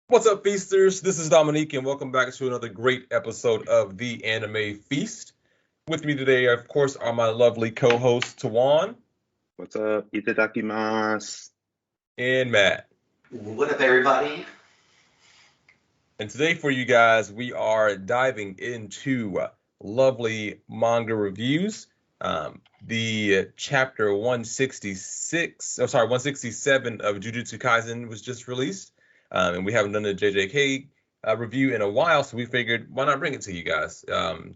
What's up, Feasters? This is Dominique, and welcome back to another great episode of the Anime Feast. With me today, of course, are my lovely co-hosts, Tawan What's up? Itadakimasu. and Matt. What up, everybody? And today, for you guys, we are diving into lovely manga reviews. The chapter 167 of Jujutsu Kaisen was just released. And we haven't done a JJK review in a while, so we figured, why not bring it to you guys?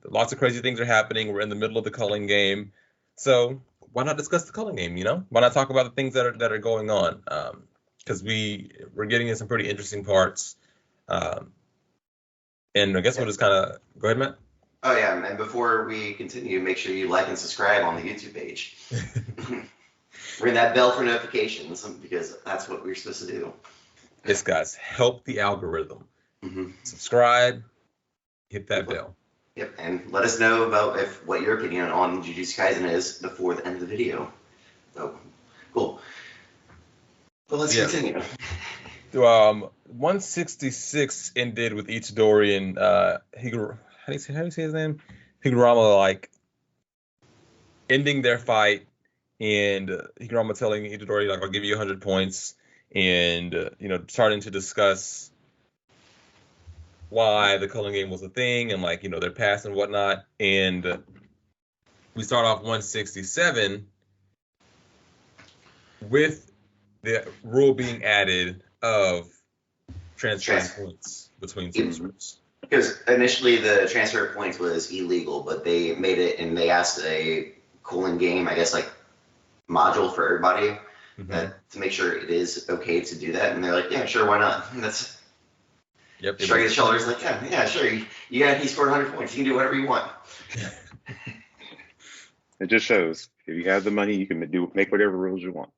Lots of crazy things are happening. We're in the middle of the culling game. So why not discuss the culling game, you know? Why not talk about the things that are going on? Because we're getting in some pretty interesting parts. And I guess we'll just kind of... Go ahead, Matt. Oh, yeah, and before we continue, make sure you like and subscribe on the YouTube page. Ring that bell for notifications, because that's what we're supposed to do. Yes, guys, help the algorithm. Mm-hmm. Subscribe, hit that bell. Yep, and let us know about what your opinion on Jujutsu Kaisen is before the end of the video. So, cool. Well, let's continue. 166 ended with Itadori and Higurashi. How do you say his name? Higurama, like, ending their fight, and Higurama telling Itadori, like, I'll give you 100 points, and, starting to discuss why the culling game was a thing, and, like, their past and whatnot, and we start off 167 with the rule being added of transferring points between sorcerers. Because initially the transfer of points was illegal, but they made it, and they asked a cooling game, I guess, like, module for everybody to make sure it is okay to do that. And they're like, yeah, sure, why not? That's shrugging his shoulders, like, yeah, sure. He scored 100 points. You can do whatever you want. It just shows if you have the money, you can make whatever rules you want.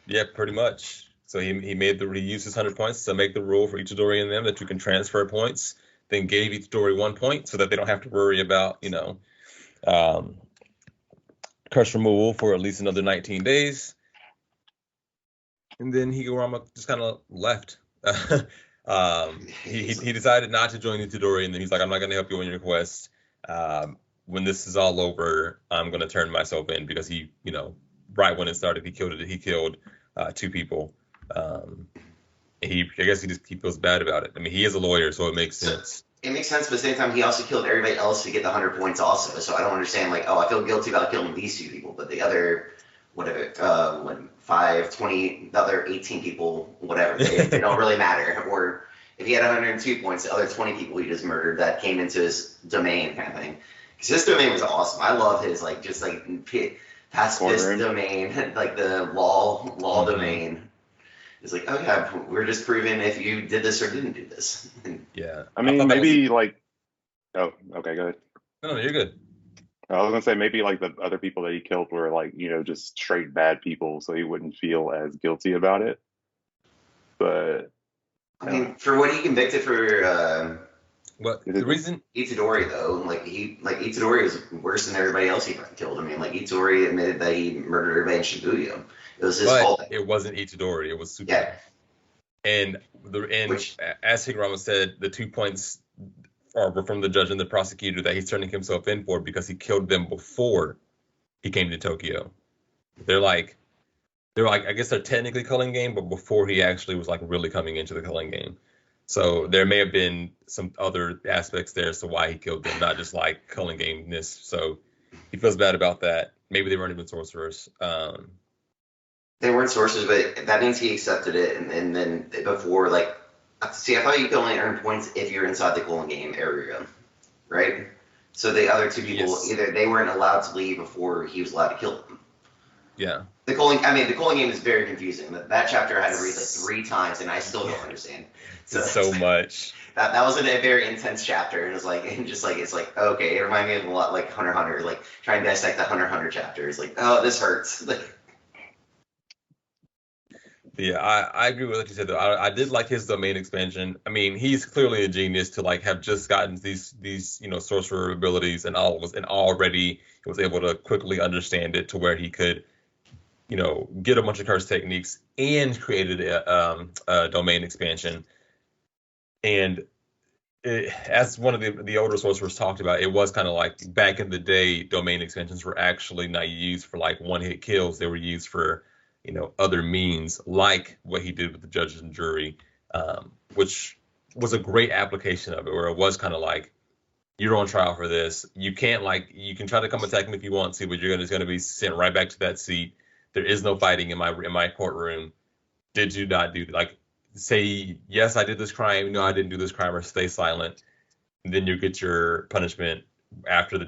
Yeah, pretty much. So he used his 100 points to make the rule for Itadori and them that you can transfer points. Then gave Itadori 1 point so that they don't have to worry about curse removal for at least another 19 days. And then Higurama just kind of left. He decided not to join Itadori, and then he's like, I'm not going to help you on your quest. When this is all over, I'm going to turn myself in, because he, right when it started, he killed 2 people. I guess he feels bad about it. I mean, he is a lawyer, so it makes sense. It makes sense, but at the same time, he also killed everybody else to get the 100 points also. So I don't understand, like, I feel guilty about killing these 2 people, but the other, whatever, 20, the other 18 people, whatever, they don't really matter. Or if he had 102 points, the other 20 people he just murdered that came into his domain kind of thing. Because his domain was awesome. I love his, like, just, like, pacifist domain, like the law domain. It's like, oh yeah, we're just proving if you did this or didn't do this. Yeah. I mean, maybe like, oh, okay, go ahead. No, you're good. I was gonna say maybe like the other people that he killed were like, just straight bad people, so he wouldn't feel as guilty about it. But I mean, for what he convicted for, the reason Itadori though, Itadori was worse than everybody else he killed. I mean, like Itadori admitted that he murdered everybody in Shibuya. It was his fault. It wasn't Itadori. It was Super. Yeah. And as Higurama said, the 2 points were from the judge and the prosecutor that he's turning himself in for, because he killed them before he came to Tokyo. They're like, I guess they're technically culling game, but before he actually was like really coming into the culling game. So there may have been some other aspects there as to why he killed them, not just like culling game-ness. So he feels bad about that. Maybe they weren't even sorcerers. They weren't sorcerers, but that means he accepted it. And then before, like, see, I thought you could only earn points if you're inside the culling game area, right? So the other 2 people, either they weren't allowed to leave before he was allowed to kill them. Yeah. The culling game is very confusing. That chapter I had to read like 3 times, and I still don't understand. So much. That was a very intense chapter, and it's like okay, it reminded me of a lot like Hunter x Hunter, like trying to dissect the Hunter x Hunter chapter. It's like, oh, this hurts. Yeah, I agree with what you said, though. I did like his domain expansion. I mean, he's clearly a genius to like have just gotten these sorcerer abilities and already was able to quickly understand it to where he could get a bunch of curse techniques and created a domain expansion. And as one of the older sorcerers talked about, it was kind of like back in the day, domain expansions were actually not used for like one-hit kills. They were used for, other means, like what he did with the judges and jury, which was a great application of it, where it was kind of like, you're on trial for this. You can't you can try to come attack him if you want to, but you're just going to be sent right back to that seat. There is no fighting in my courtroom. Did you not do that? Say, yes, I did this crime. No, I didn't do this crime, or stay silent. And then you get your punishment after the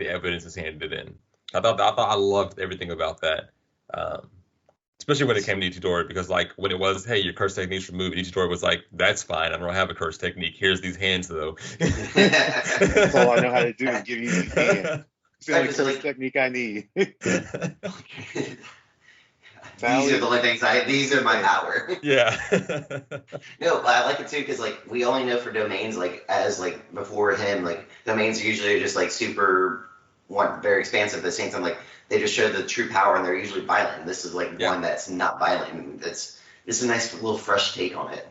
evidence is handed in. I loved everything about that. Especially when it came to Itadori, because when it was, hey, your curse technique's removed, Itadori was like, that's fine. I don't have a curse technique. Here's these hands, though. That's all I know how to do is give you these hands. It's the only curse technique I need. These are the only things these are my power. Yeah. No, but I like it too, because we only know for domains, as before him, domains are usually just super very expansive. At the same time, they just show the true power, and they're usually violent. This is one that's not violent. It's a nice little fresh take on it.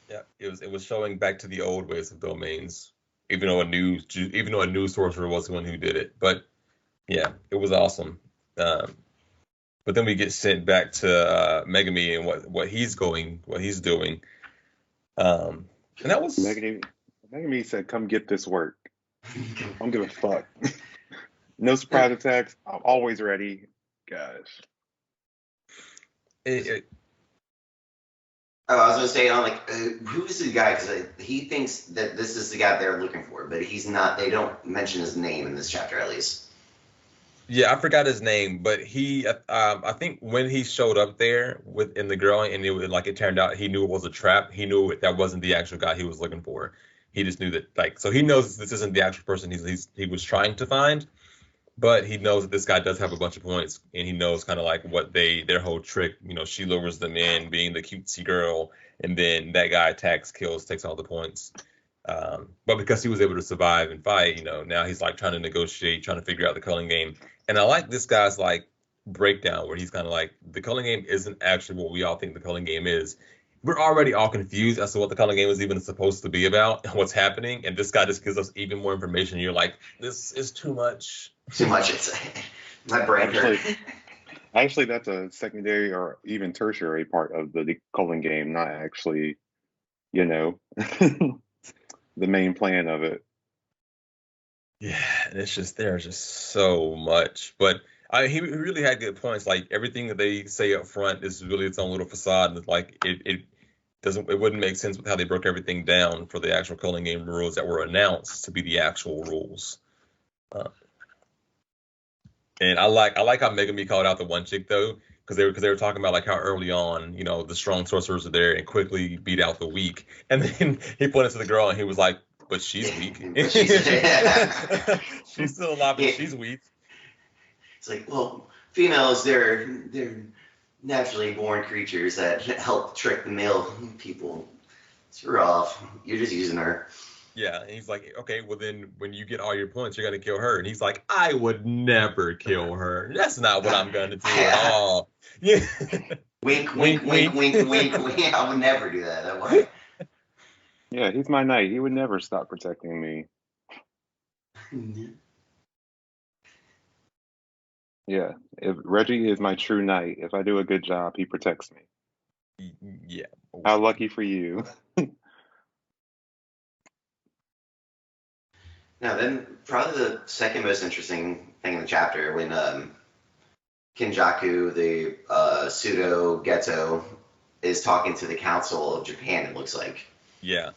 Yeah, it was showing back to the old ways of domains, even though a new sorcerer was the one who did it. But yeah, it was awesome. But then we get sent back to Megumi and what he's doing. And that was Megumi said, "Come get this work. I don't give a fuck. No surprise attacks. I'm always ready, guys." I was gonna say, who is the guy? Because he thinks that this is the guy they're looking for, but he's not. They don't mention his name in this chapter, at least. Yeah, I forgot his name, but he, I think when he showed up there in the girl, and it turned out he knew it was a trap. He knew that wasn't the actual guy he was looking for. He just knew that, so he knows this isn't the actual person he was trying to find, but he knows that this guy does have a bunch of points, and he knows kind of what their whole trick. She lures them in, being the cutesy girl, and then that guy attacks, kills, takes all the points. But because he was able to survive and fight, now he's trying to negotiate, trying to figure out the culling game. And I like this guy's breakdown, where he's kind of the culling game isn't actually what we all think the culling game is. We're already all confused as to what the culling game is even supposed to be about and what's happening. And this guy just gives us even more information. You're like, this is too much. Too much. It's my brain hurt. Actually, that's a secondary or even tertiary part of the culling game, not actually, the main plan of it. Yeah, and there's just so much. But he really had good points. Everything that they say up front is really its own little facade. And it wouldn't make sense with how they broke everything down for the actual culling game rules that were announced to be the actual rules. And I like how Megumi called out the one chick though, because they were talking about how early on, the strong sorcerers are there and quickly beat out the weak. And then he pointed to the girl and he was like, but she's weak. She's still alive, but she's weak. It's females, they're naturally born creatures that help trick the male people. You're off. You're just using her. Yeah, and he's like, okay, well then when you get all your points, you're gonna kill her. And he's like, I would never kill her. That's not what I'm gonna do at all. Yeah. Wink, wink, wink, wink, wink, wink. I would never do that. Yeah, he's my knight. He would never stop protecting me. Yeah, if Reggie is my true knight. If I do a good job, he protects me. Yeah. How lucky for you. Now, then, probably the second most interesting thing in the chapter, when Kenjaku, the pseudo Geto, is talking to the Council of Japan, it looks like. Yeah.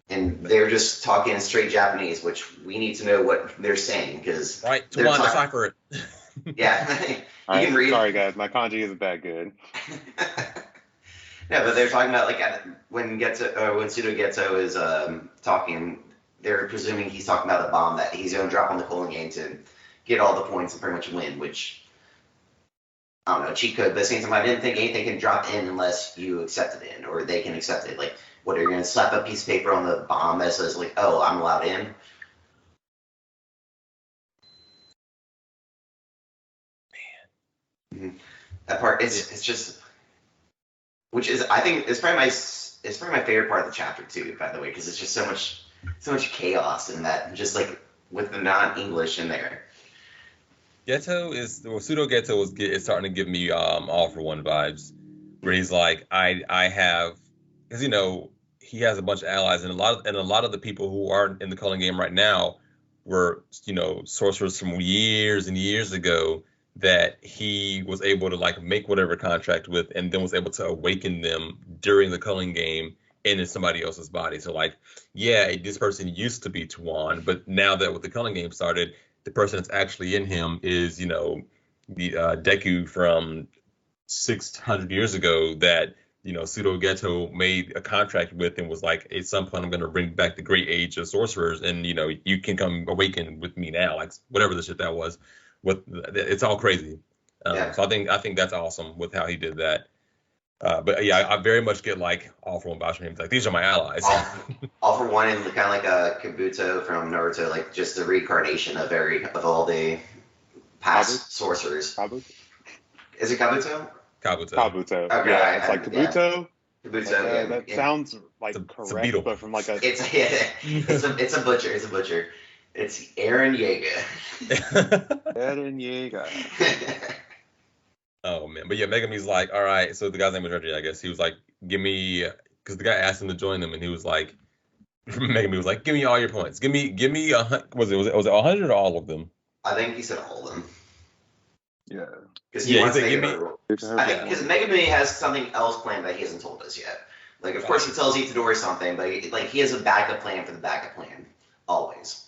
And they're just talking in straight Japanese, which we need to know what they're saying, because... Right, to want to decipher it. Yeah. You can read. Sorry, guys, my kanji isn't that good. No, but they're talking about, when pseudo Geto is talking... They're presuming he's talking about a bomb that he's going to drop on the culling game to get all the points and pretty much win, which, I don't know, cheat code. But at the same time, I didn't think anything can drop in unless you accept it in, or they can accept it. What, are you going to slap a piece of paper on the bomb that says, oh, I'm allowed in? Man. Mhm. That part, it's just, which is, I think, it's probably my favorite part of the chapter too, by the way, because it's just so much chaos in that, just like with the non-English in there. Pseudo Ghetto is starting to give me All for One vibes, where he's like, I have, because he has a bunch of allies, and a lot of the people who are in the Culling game right now were sorcerers from years and years ago that he was able to like make whatever contract with, and then was able to awaken them during the Culling game into somebody else's body. So like, yeah, this person used to be Tuan, but now that with the Culling game started, the person that's actually in him is, the Deku from 600 years ago that, Pseudo Ghetto made a contract with and was like, at some point, I'm going to bring back the great age of sorcerers, and, you can come awaken with me now, like whatever the shit that was. It's all crazy. Yeah. So I think that's awesome with how he did that. But yeah, I very much get like All for One vouch from him. Like, these are my allies. All for One, and kind of like a Kabuto from Naruto, like just the reincarnation of all the past sorcerers. Kabuto? Is it Kabuto? Kabuto. Okay, yeah, it's like Kabuto. Yeah. Kabuto. That sounds like it's a correct, beetle. but from like a. It's a butcher. It's a butcher. It's Eren Yeager. Eren Yeager. Oh man, but yeah, Megumi's like, all right. So the guy's name was Reggie, I guess. He was like, give me, because the guy asked him to join them, and he was like, Megumi was like, give me all your points. Give me was it 100 or all of them? I think he said all of them. Yeah. Because he wants to give make me. I think because Megumi has something else planned that he hasn't told us yet. Like, of course, he tells Itadori something, but he has a backup plan for the backup plan, always.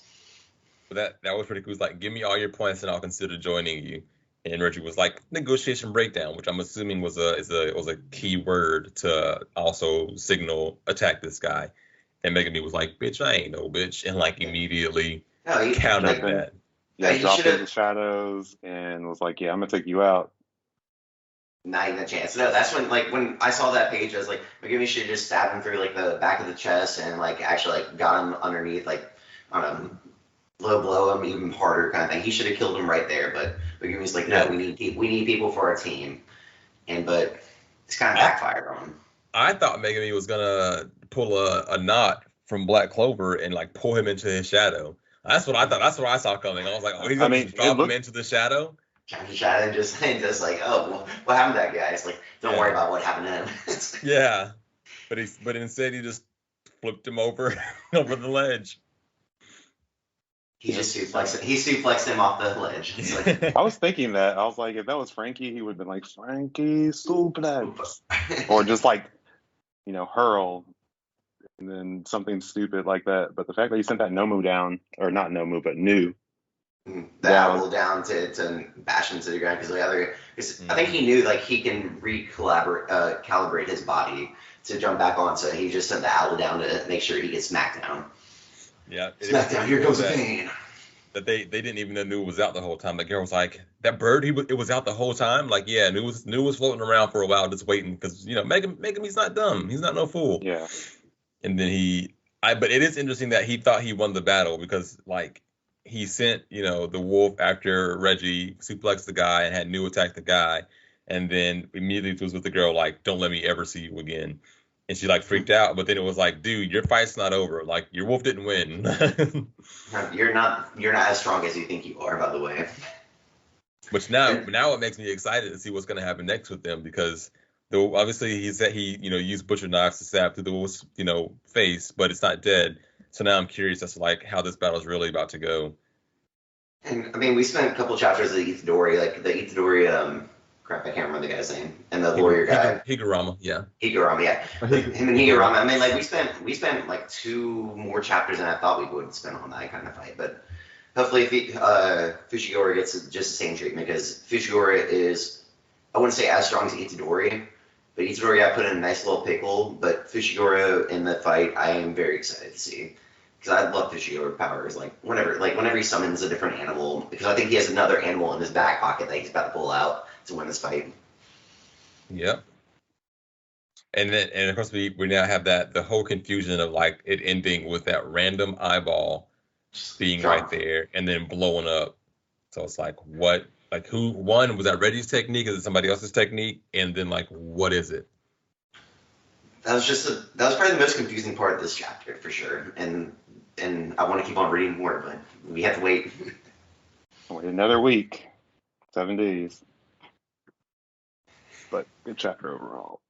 But that was pretty cool. He was like, give me all your points, and I'll consider joining you. And Reggie was like, negotiation breakdown, which I'm assuming was a key word to also signal attack this guy. And Megumi was like, bitch, I ain't no bitch, and like immediately countered that. Yeah, dropped into the shadows and was like, yeah, I'm gonna take you out. Not even a chance. No, that's when I saw that page, I was like, Megumi should have just stabbed him through like the back of the chest and like actually like got him underneath, like low blow him even harder kind of thing. He should have killed him right there, but Megumi's like, no, we need people for our team, but it's kind of backfired on him. I thought Megumi was gonna pull a knot from Black Clover and like pull him into his shadow. That's what I thought. That's what I saw coming. I was like, oh, he's gonna drop him into the shadow. And just like, oh, what happened to that guy? It's like, don't worry about what happened to him. Yeah, but instead he just flipped him over the ledge. He just suplexed him off the ledge. Like, I was thinking that. I was like, if that was Frankie, he would have been like, Frankie suplex. Or just like, hurl. And then something stupid like that. But the fact that he sent that Nomu down, or not Nomu, but Nu. Down to bash him to the ground, because I think he knew like he can calibrate his body to jump back on, so he just sent the owl down to make sure he gets smacked down. Yeah. Smackdown, here goes the pain. That they didn't even know Nu was out the whole time. The girl was like, that bird, it was out the whole time. Like, yeah, Nu was floating around for a while just waiting, because Megumi's not dumb. He's not no fool. Yeah. And then but it is interesting that he thought he won the battle, because like he sent, the wolf after Reggie suplexed the guy and had Nu attack the guy, and then immediately was with the girl like, don't let me ever see you again. And she like freaked out, but then it was like, dude, your fight's not over. Like, your wolf didn't win. You're not as strong as you think you are, by the way. Which now it makes me excited to see what's going to happen next with them, because obviously he said he used butcher knives to stab through the wolf's face, but it's not dead. So now I'm curious as to like how this battle is really about to go. And I mean, we spent a couple chapters of Itadori, like the Itadori crap, I can't remember the guy's name. And the warrior guy. Higurama, yeah. Higurama, yeah. Him and Higurama. I mean, like, we spent like 2 more chapters than I thought we would spend on that kind of fight. But hopefully Fushiguro gets just the same treatment, because Fushiguro is, I wouldn't say as strong as Itadori, but Itadori got put in a nice little pickle. But Fushiguro in the fight, I am very excited to see. Because I love Fushiguro powers. Like, whenever he summons a different animal, because I think he has another animal in his back pocket that he's about to pull out to win this fight. Yep. And of course we now have the whole confusion of like it ending with that random eyeball being right there and then blowing up. So it's like, what Like was that Reggie's technique? Is it somebody else's technique? And then like, what is it? That was probably the most confusing part of this chapter for sure. And I want to keep on reading more, but we have to wait. Wait another week, 7 days. But good chapter overall.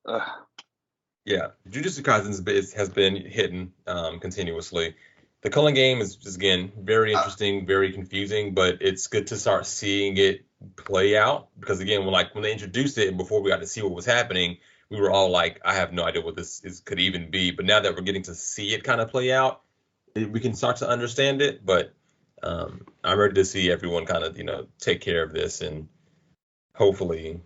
Yeah, Jujutsu Kaisen has been hitting continuously. The culling game is just, again, very interesting, very confusing, but it's good to start seeing it play out because again, when they introduced it and before we got to see what was happening, we were all like, I have no idea what this could even be. But now that we're getting to see it kind of play out, we can start to understand it. But I'm ready to see everyone kind of take care of this and hopefully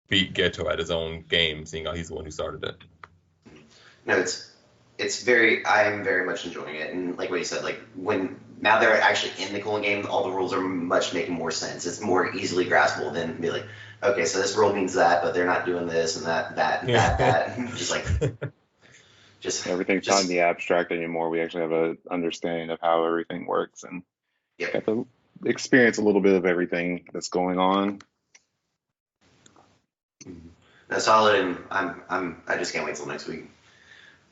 beat Geto at his own game, seeing how he's the one who started it. No, I'm very much enjoying it, and like what you said, like now they're actually in the culling game, all the rules are making more sense. It's more easily graspable than be like, okay, so this rule means that, but they're not doing this and that. just everything's not in the abstract anymore. We actually have an understanding of how everything works, and get to experience a little bit of everything that's going on. That's solid, and I just can't wait till next week.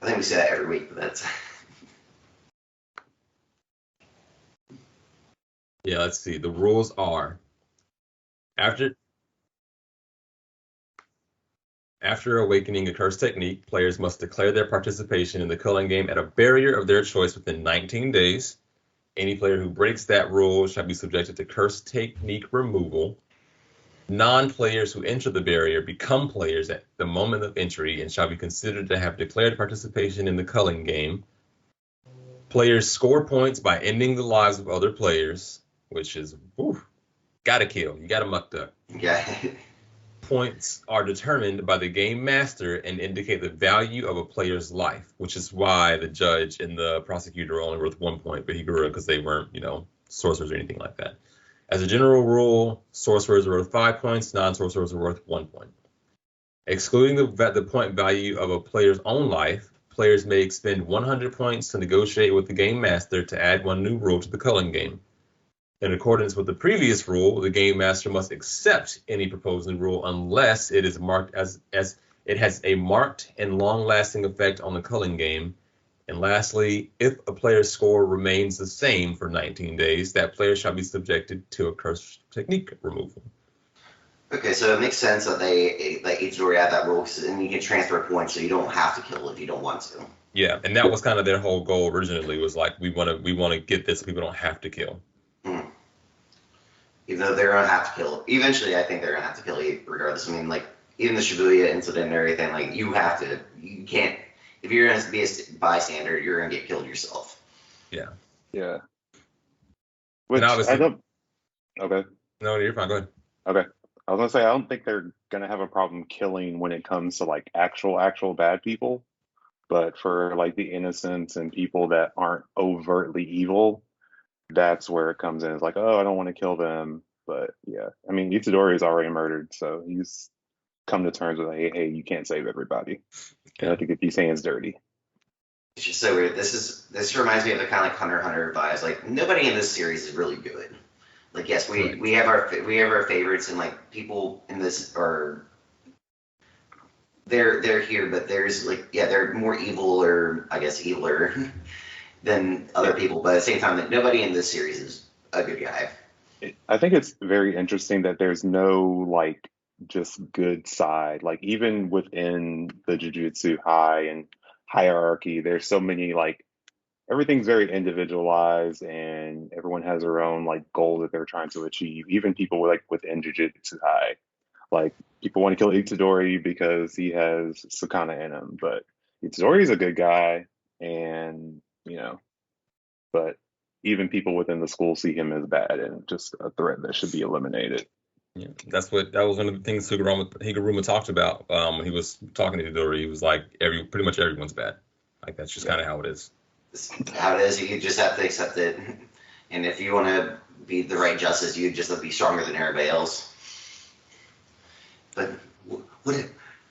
I think we say that every week, but that's. Yeah, let's see. The rules are after awakening a cursed technique, players must declare their participation in the culling game at a barrier of their choice within 19 days. Any player who breaks that rule shall be subjected to cursed technique removal. Non-players who enter the barrier become players at the moment of entry and shall be considered to have declared participation in the culling game. Players score points by ending the lives of other players, which is, gotta kill. You gotta muck duck. Yeah. Points are determined by the game master and indicate the value of a player's life, which is why the judge and the prosecutor are only worth 1 point, but Higuro, because they weren't, sorcerers or anything like that. As a general rule, sorcerers are worth 5 points, non-sorcerers are worth 1 point. Excluding the point value of a player's own life, players may expend 100 points to negotiate with the game master to add one new rule to the culling game. In accordance with the previous rule, the game master must accept any proposed new rule unless it is marked as it has a marked and long-lasting effect on the culling game. And lastly, if a player's score remains the same for 19 days, that player shall be subjected to a cursed technique removal. Okay, so it makes sense that Itadori had that rule, because then you can transfer points, so you don't have to kill if you don't want to. Yeah, and that was kind of their whole goal originally. Was like we want to get this. People don't have to kill. Even though they're gonna have to kill. Eventually, I think they're gonna have to kill you regardless. I mean, like even the Shibuya incident and everything. Like you can't. If you're going to be a bystander, you're going to get killed yourself. Yeah. Yeah. Which I don't. Okay. No, you're fine. Go ahead. Okay. I was going to say, I don't think they're going to have a problem killing when it comes to like actual bad people. But for like the innocents and people that aren't overtly evil, that's where it comes in. It's like, oh, I don't want to kill them. But yeah, I mean, Itadori is already murdered. So he's come to terms with, hey, you can't save everybody. You have to get these hands dirty. It's just so weird. This reminds me of the kind of like Hunter x Hunter vibes. Like nobody in this series is really good. Like yes, we have our favorites, and like people in this are they're here, but there's like they're more evil, or I guess eviler than other people. But at the same time, that nobody in this series is a good guy. I think it's very interesting that there's no like just good side. Like even within the Jujutsu hierarchy, there's so many like everything's very individualized and everyone has their own like goal that they're trying to achieve. Even people within Jujutsu High, like people want to kill Itadori because he has Sakana in him, but Itadori is a good guy, and but even people within the school see him as bad and just a threat that should be eliminated. Yeah, that was one of the things Higuruma talked about when he was talking to Itadori. He was like, pretty much everyone's bad. Like that's just kind of how it is. It's how it is. You just have to accept it. And if you want to be the right justice, you just have to be stronger than everybody else. But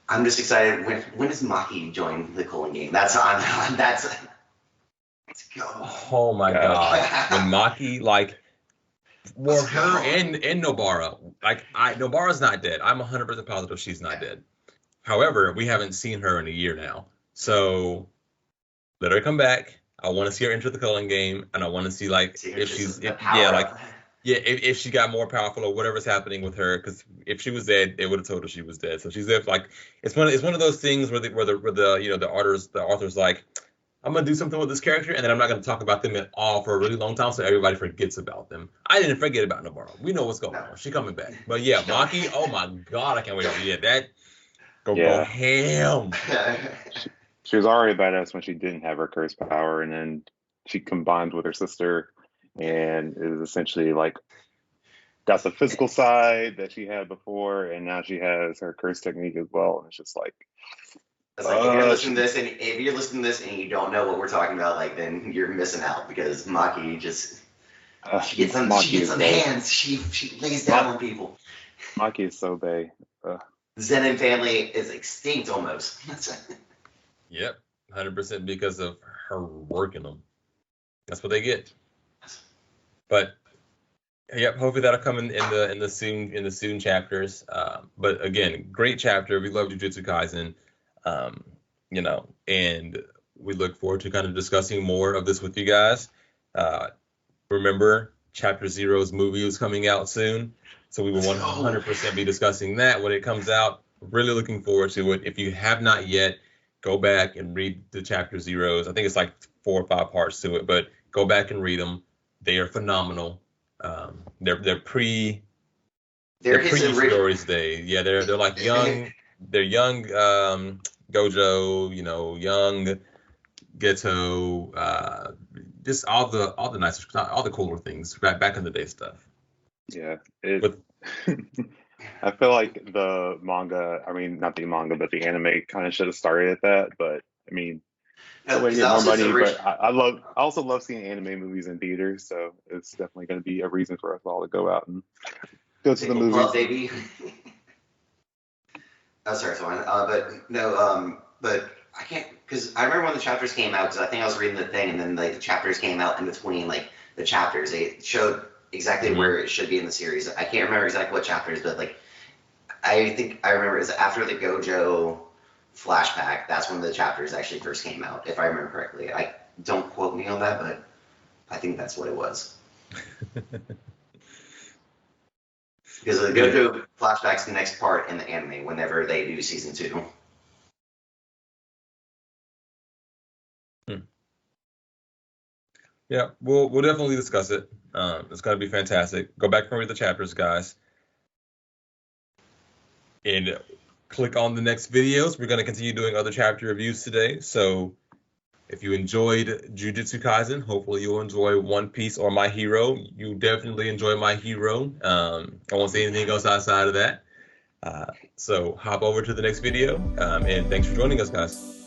I'm just excited. When does Maki join the culling game? Let's go. Oh my god! When Maki Well, her and Nobara. Like, Nobara's not dead. I'm 100% positive she's not dead. However, we haven't seen her in a year now. So let her come back. I want to see her enter the Culling game, and I want to see if she got more powerful or whatever's happening with her. Because if she was dead, they would have told her she was dead. So she's there. Like, it's one of those things where the author's like, I'm gonna do something with this character, and then I'm not gonna talk about them at all for a really long time, so everybody forgets about them. I didn't forget about Nobara. We know what's going on. She's coming back. But yeah, Maki. Oh my God, I can't wait to see that. Go ham. She was already badass when she didn't have her curse power, and then she combined with her sister, and is essentially like got the physical side that she had before, and now she has her curse technique as well. And it's just like, it's like if you're listening to this and you don't know what we're talking about, like, then you're missing out, because Maki just she gets on hands. She lays down on people. Maki is so bae. Zenin family is extinct almost. Yep, 100% because of her working them. That's what they get. But yep, hopefully that'll come in the soon chapters. But again, great chapter. We love Jujutsu Kaisen. And we look forward to kind of discussing more of this with you guys. Remember, Chapter Zero's movie is coming out soon, so we will 100% be discussing that when it comes out. Really looking forward to it. If you have not yet, go back and read the Chapter Zeros. I think it's like 4 or 5 parts to it, but go back and read them. They are phenomenal. They're pre-Ishiori's day. Yeah, they're like young. They're young Gojo, young Geto, just all the nicer, all the cooler things back in the day stuff. Yeah, I feel like the manga, not the manga, but the anime kind of should have started at that. But I mean, that way to get more money. But I also love seeing anime movies in theaters, so it's definitely going to be a reason for us all to go out and go to the movies. Baby. Oh, sorry, Swan. But I can't, because I remember when the chapters came out, because I think I was reading the thing, and then the chapters came out in between the chapters. They showed exactly where it should be in the series. I can't remember exactly what chapters, but I think I remember it was after the Gojo flashback. That's when the chapters actually first came out, if I remember correctly. Don't quote me on that, but I think that's what it was. Because the Gojo flashback's the next part in the anime whenever they do season 2. Yeah, we'll definitely discuss it. It's going to be fantastic. Go back and read the chapters, guys. And click on the next videos. We're going to continue doing other chapter reviews today. So if you enjoyed Jujutsu Kaisen, hopefully you'll enjoy One Piece or My Hero. You definitely enjoy My Hero. I won't say anything else outside of that. So hop over to the next video. And thanks for joining us, guys.